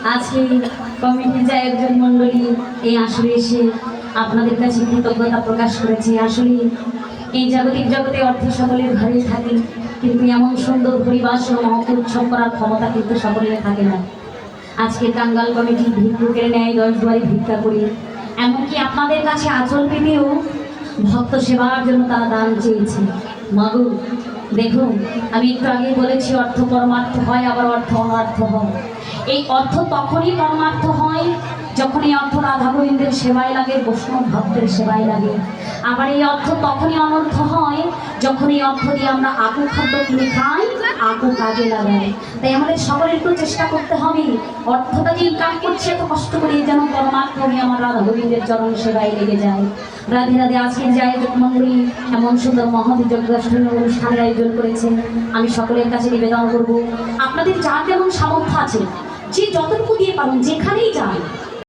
আজকে কমিটির যে একজন মণ্ডলী এই আসরে এসে আপনাদের কাছে কৃতজ্ঞতা প্রকাশ করেছে। আসলে এই জাগতিক জগতে অর্থ সকলের ঘরে থাকে, কিন্তু এমন সুন্দর পরিবেশ ও মহৎ উৎসব করার ক্ষমতা কিন্তু সকলের থাকে না। আজকে কাঙ্গাল কমিটি ভিক্ষুকের ন্যায় 10 দুয়ারে ভিক্ষা করে, এমনকি আপনাদের কাছে আঁচল পেতেও ভক্ত সেবার জন্য তারা দান চেয়েছে। মাগো দেখুন, আমি একটু আগে বলেছি অর্থ পরমার্থ হয়, আবার অর্থ অনার্থ হয়। এই অর্থ তখনই পরমার্থ হয় যখন এই অর্থ রাধা গোবিন্দের সেবায় লাগে, বৈষ্ণব ভক্তের সেবায় লাগে। আবার এই অর্থ তখনই অনর্থ হয় যখন এই অর্থ দিয়ে আমরা আকু খাদ্য কিনে খাই, আকু কাজে লাগাই। তাই আমাদের সকলের একটু চেষ্টা করতে হবে, অর্থটা যে ইনকাম করছে এত কষ্ট করে যেন পরমার্থ হয়ে আমার রাধা গোবিন্দের চরণ সেবায় লেগে যায়। রাধে রাধে। আজকের যে আয়োজক মন্ডলী এমন সুন্দর মহৎ অনুষ্ঠানের আয়োজন করেছেন, আমি সকলের কাছে নিবেদন করব, আপনাদের যার যেমন সামর্থ্য আছে, যে যতটুকু দিয়ে পারেন যেখানেই যান,